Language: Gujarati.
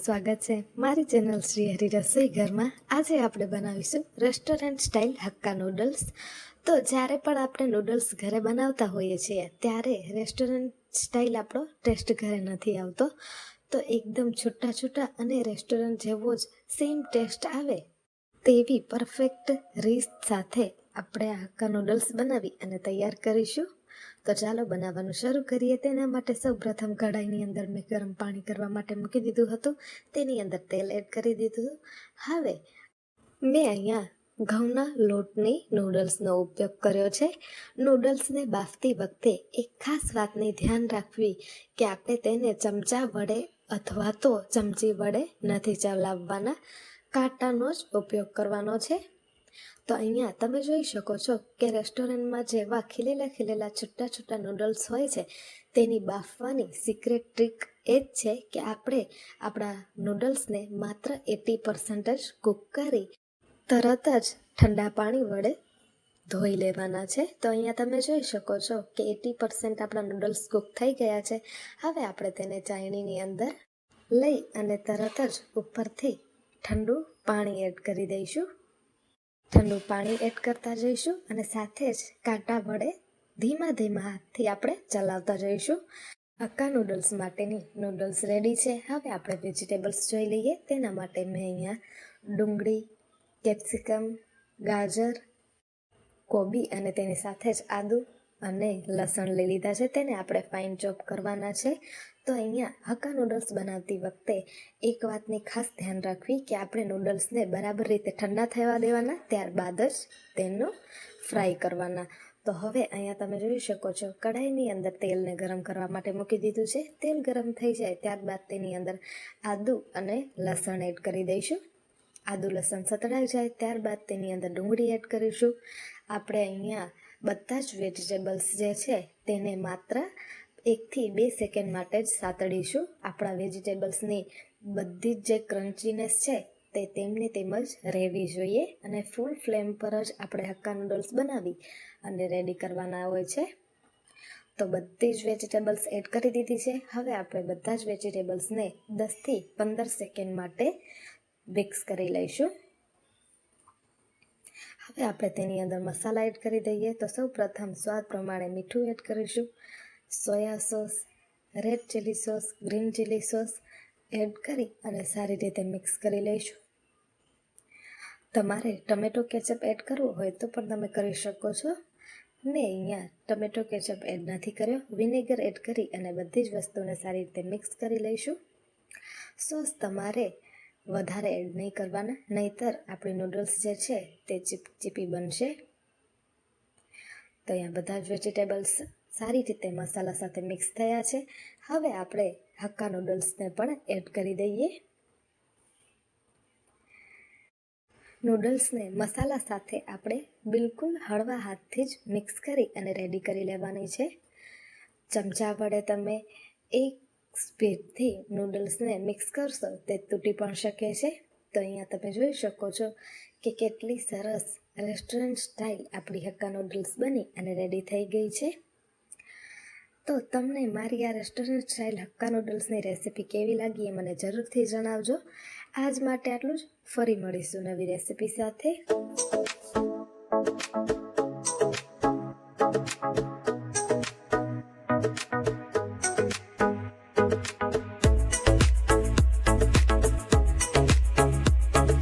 સ્વાગત છે મારી ચેનલ શ્રી હરિ રસોઈ ઘરમાં। આજે આપણે બનાવીશું રેસ્ટોરન્ટ સ્ટાઇલ હક્કા નૂડલ્સ। તો જ્યારે પણ આપણે નૂડલ્સ ઘરે બનાવતા હોઈએ છીએ ત્યારે રેસ્ટોરન્ટ સ્ટાઇલ આપણો ટેસ્ટ ઘરે નથી આવતો। તો એકદમ છૂટા છૂટા અને રેસ્ટોરન્ટ જેવો જ સેમ ટેસ્ટ આવે તેવી પરફેક્ટ રીત સાથે આપણે આ હક્કા નૂડલ્સ બનાવી અને તૈયાર કરીશું। તો ચાલો બનાવવાનું શરૂ કરીએ। તેના માટે સૌપ્રથમ કઢાઈની અંદર મેં ગરમ પાણી કરવા માટે મૂકી દીધું હતું। તેની અંદર તેલ એડ કરી દીધું। હવે મેં અહીંયા ઘઉંના લોટની નૂડલ્સનો ઉપયોગ કર્યો છે। નૂડલ્સને બાફતી વખતે એક ખાસ વાતની ધ્યાન રાખવી કે આપણે તેને ચમચા વડે અથવા તો ચમચી વડે નથી ચલાવવાના, કાંટાનો જ ઉપયોગ કરવાનો છે। તો અહીંયા તમે જોઈ શકો છો કે રેસ્ટોરન્ટમાં જેવા ખીલેલા છૂટા છૂટા નૂડલ્સ હોય છે તેની બાફવાની સિક્રેટ ટ્રીક એ જ છે કે આપણે આપણા નૂડલ્સને માત્ર 80% જ કૂક કરી તરત જ ઠંડા પાણી વડે ધોઈ લેવાના છે। તો અહીંયા તમે જોઈ શકો છો કે 80% આપણા નૂડલ્સ કૂક થઈ ગયા છે। હવે આપણે તેને ચાળણીની અંદર લઈ અને તરત જ ઉપરથી ઠંડુ પાણી એડ કરી દઈશું। ઠંડુ પાણી એડ કરતા જઈશું અને સાથે જ કાંટા વડે ધીમા હાથથી આપણે ચલાવતા જઈશું। હક્કા નૂડલ્સ માટેની નૂડલ્સ રેડી છે। હવે આપણે વેજીટેબલ્સ જોઈ લઈએ। તેના માટે મેં અહીંયા ડુંગળી, કેપ્સિકમ, ગાજર, કોબી અને તેની સાથે જ આદુ અને લસણ લઈ લીધા છે। તેને આપણે ફાઇન ચોપ કરવાના છે। તો અહીંયા હક્કા નૂડલ્સ બનાવતી વખતે એક વાતની ખાસ ધ્યાન રાખવી કે આપણે નૂડલ્સને બરાબર રીતે ઠંડા થવા દેવાના, ત્યારબાદ જ તેનો ફ્રાય કરવાના। તો હવે અહીંયા તમે જોઈ શકો છો કઢાઈની અંદર તેલને ગરમ કરવા માટે મૂકી દીધું છે। તેલ ગરમ થઈ જાય ત્યારબાદ તેની અંદર આદુ અને લસણ એડ કરી દઈશું। આદુ લસણ સતળાઈ જાય ત્યારબાદ તેની અંદર ડુંગળી એડ કરીશું। આપણે અહીંયા બધા જ વેજીટેબલ્સ જે છે તેને માત્ર 1 થી 2 સેકન્ડ માટે જ સાતળીશું। આપણા વેજીટેબલ્સની બધી જ જે ક્રન્ચીનેસ છે તે તેમને તેમજ રહેવી જોઈએ અને ફૂલ ફ્લેમ પર જ આપણે હક્કા નૂડલ્સ બનાવી અને રેડી કરવાના હોય છે। તો બધી જ વેજીટેબલ્સ એડ કરી દીધી છે। હવે આપણે બધા જ વેજીટેબલ્સને 10 થી 15 સેકન્ડ માટે મિક્સ કરી લઈશું। હવે આપણે તેની અંદર મસાલા એડ કરી દઈએ। તો સૌ પ્રથમ સ્વાદ પ્રમાણે મીઠું એડ કરીશું, soya sauce, red chilli sauce, green chilli sauce add કરી અને સારી રીતે મિક્સ કરી લઈશું। તમારે ટમેટો કેચઅપ એડ કરવો હોય તો પણ તમે કરી શકો છો। મેં અહીંયા ટમેટો કેચઅપ એડ નથી કર્યો, વિનેગર એડ કરી અને બધી જ વસ્તુને સારી રીતે મિક્સ કરી લઈશું। સોસ તમારે વધારે એડ નહીં કરવાના, નહીંતર આપણી નૂડલ્સ જે છે તે ચીપચીપી બનશે। તો અહીંયા બધા જ વેજીટેબલ્સ સારી રીતે મસાલા સાથે મિક્સ થયા છે। હવે આપણે હક્કા નૂડલ્સને પણ એડ કરી દઈએ। નૂડલ્સને મસાલા સાથે આપણે બિલકુલ હળવા હાથથી જ મિક્સ કરી અને રેડી કરી લેવાની છે। ચમચા વડે તમે એક સ્પીડથી નૂડલ્સને મિક્સ કરશો તે તૂટી પણ શકે છે। તો અહીંયા તમે જોઈ શકો છો કે કેટલી સરસ રેસ્ટોરન્ટ સ્ટાઇલ આપણી હક્કા નૂડલ્સ બની અને રેડી થઈ ગઈ છે। તો તમને મારી આ રેસ્ટોરન્ટ સ્ટાઇલ હક્કા નૂડલ્સની રેસીપી કેવી લાગી એ મને જરૂરથી જણાવજો। આજ માટે આટલું જ, ફરી મળીશું નવી રેસીપી સાથે।